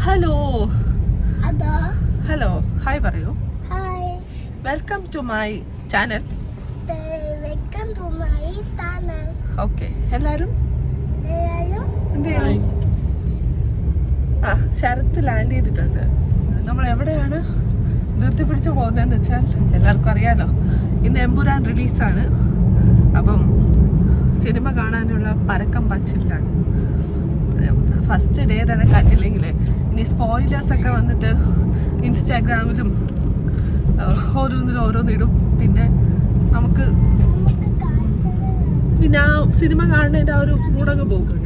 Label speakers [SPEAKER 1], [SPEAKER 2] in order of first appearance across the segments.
[SPEAKER 1] Hello hello hi പറയൂ. Welcome to my channel. Okay, എല്ലാരും എന്ത് ചെയ്യണം? ശരത്ത് ലാൻഡ് ചെയ്തിട്ടുണ്ട്. നമ്മൾ എവിടെയാണ് നിർത്തി പിടിച്ച് പോകുന്നതെന്ന് വെച്ചാൽ എല്ലാവർക്കും അറിയാലോ, ഇന്ന് എമ്പുരാൻ റിലീസാണ്. അപ്പം സിനിമ കാണാനുള്ള പരക്കം പച്ചിലാണ്. ഫസ്റ്റ് ഡേ തന്നെ കണ്ടില്ലെങ്കിൽ ഇനി സ്പോയിലേഴ്സ് ഒക്കെ വന്നിട്ട് ഇൻസ്റ്റാഗ്രാമിലും ഓരോന്നിടും. പിന്നെ നമുക്ക് പിന്നെ ആ സിനിമ കാണുന്നതിൻ്റെ ആ ഒരു മൂടങ്ങ് പോകും.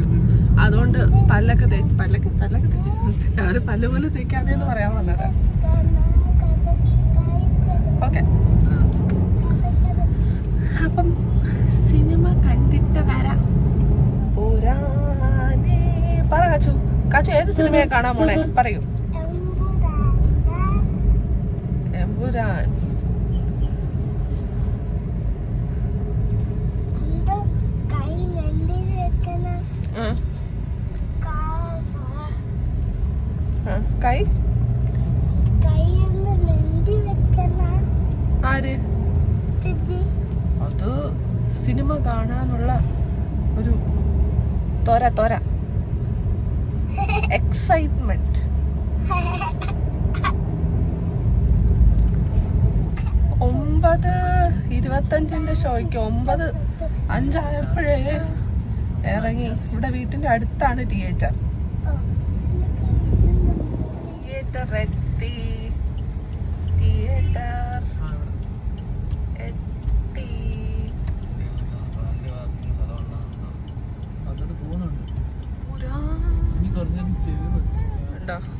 [SPEAKER 1] അതുകൊണ്ട് പല്ലൊക്കെ തേച്ച് ഒരു പല്ല് പോലും തേക്കാതെന്ന് പറയാൻ വന്നത്. ഓക്കെ, അപ്പം സിനിമ കണ്ടിട്ട് വരാം. പറ കാച്ചു ഏത് സിനിമയെ കാണാൻ പോണേ പറയൂ. എമ്പുരാൻ. കൈ ആര്? അത് സിനിമ കാണാനുള്ള ഒരു തൊര എക്സൈറ്റ്മെന്റ്. 9:25 ഷോയ്ക്ക് 9:05 ഇറങ്ങി. ഇവിടെ വീട്ടിന്റെ അടുത്താണ് തിയേറ്റർ. എത്തി.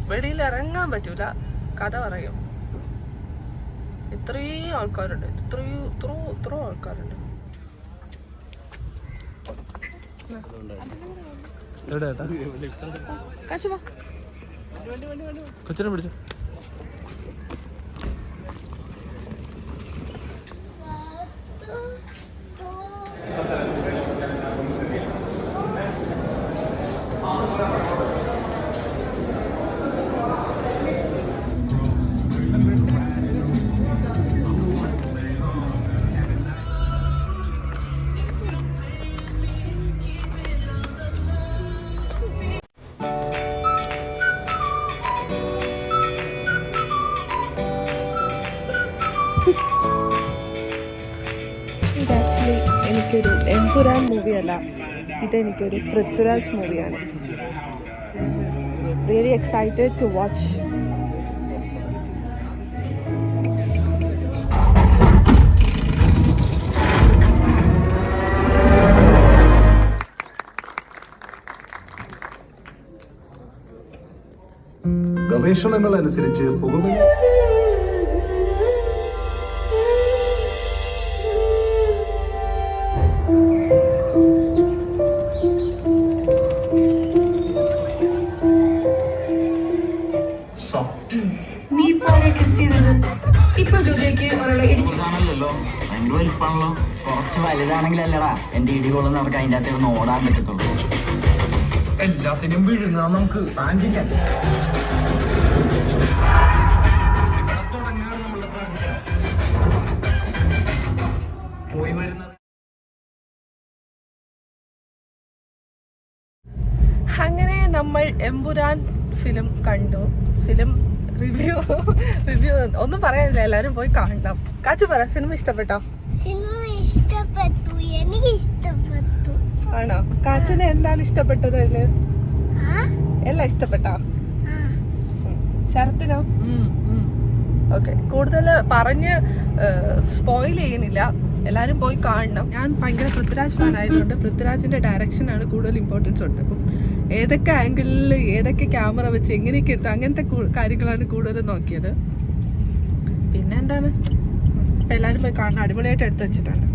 [SPEAKER 1] വെളിയിൽ ഇറങ്ങാൻ പറ്റൂല, കഥ പറയും. ഇത്രയും ആൾക്കാരുണ്ട്, ഇത്ര ആൾക്കാരുണ്ട്.
[SPEAKER 2] കൊച്ചിനെ പിടിച്ചു.
[SPEAKER 1] എനിക്കൊരു എമ്പുരാൻ മൂവിയല്ല, ഇതെനിക്കൊരു പൃഥ്വിരാജ് മൂവിയാണ്. Really excited to watch.
[SPEAKER 3] ഗവേഷണങ്ങൾ അനുസരിച്ച് പുകവലി
[SPEAKER 4] കുറച്ച് വലുതാണെങ്കിലല്ലടാ എന്റെ ഇടികൊള്ളുന്ന നമുക്ക് അതിൻ്റെ അകത്ത് ഓടാൻ പറ്റത്തുള്ളൂ.
[SPEAKER 5] എല്ലാത്തിനും വീഴുന്ന നമുക്ക് പ്ലാൻ ചെയ്യാം. പോയി വരുന്നത്.
[SPEAKER 1] അങ്ങനെ നമ്മൾ എമ്പുരാൻ ഫിലിം കണ്ടു. ഫിലിം റിവ്യൂ ഒന്നും പറയാനില്ല, എല്ലാരും പോയി കാണണം. കാച്ചു പറ, സിനിമ ഇഷ്ടപ്പെട്ടോ?
[SPEAKER 6] സിനിമ ഇഷ്ടപ്പെട്ടു, എനിക്ക് ഇഷ്ടപ്പെട്ടു.
[SPEAKER 1] ആണോ? കാച്ചുന് എന്താണ് ഇഷ്ടപ്പെട്ടത്? അതില് എല്ലാം ഇഷ്ടപ്പെട്ടോ? ശരത്തിനോ? ഓക്കെ, കൂടുതൽ പറഞ്ഞ് സ്പോയിൽ ചെയ്യുന്നില്ല, എല്ലാരും പോയി കാണണം. ഞാൻ ഭയങ്കര പൃഥ്വിരാജ് ഫാൻ ആയതുകൊണ്ട് പൃഥ്വിരാജിന്റെ ഡയറക്ഷനാണ് കൂടുതൽ ഇമ്പോർട്ടൻസ് കൊടുത്തത്. അപ്പം ഏതൊക്കെ ആംഗിളിൽ ഏതൊക്കെ ക്യാമറ വെച്ച് എങ്ങനെയൊക്കെ എടുത്ത് അങ്ങനത്തെ കാര്യങ്ങളാണ് കൂടുതൽ നോക്കിയത്. പിന്നെ എന്താണ്, എല്ലാവരും പോയി കാണണം, അടിപൊളിയായിട്ട് എടുത്തു വെച്ചിട്ടുണ്ട്.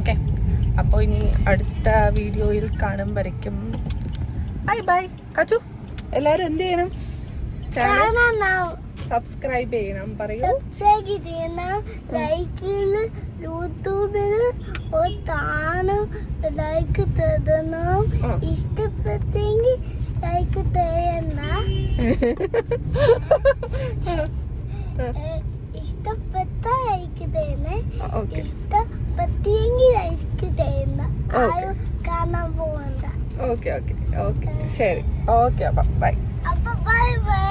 [SPEAKER 1] ഓക്കെ, അപ്പോൾ ഇനി അടുത്ത വീഡിയോയിൽ കാണുമ്പോഴേക്കും ബൈ ബൈ. കച്ചു, എല്ലാവരും എന്ത് ചെയ്യണം? സബ്സ്ക്രൈബ് ചെയ്യണം. പറയൂ.
[SPEAKER 6] സബ്സ്ക്രൈബ് ചെയ്യണം, ലൈക്ക് യൂട്യൂബിൽ ലൈക്ക് തരണം. ഇഷ്ടപ്പെട്ടെങ്കിൽ ലൈക്ക് തരണം. ഇഷ്ടപ്പെട്ട ലൈക്ക് തരുന്നേ,
[SPEAKER 1] ഓക്കെ
[SPEAKER 6] ഇഷ്ടപ്പെട്ടെങ്കിൽ ലൈക്ക് തരുന്ന, ആരും കാണാൻ പോവണ്ട.
[SPEAKER 1] ഓക്കെ ഓക്കെ ഓക്കെ ശരി ഓക്കെ അപ്പം ബൈ.
[SPEAKER 6] അപ്പൊ ബൈ ബൈ.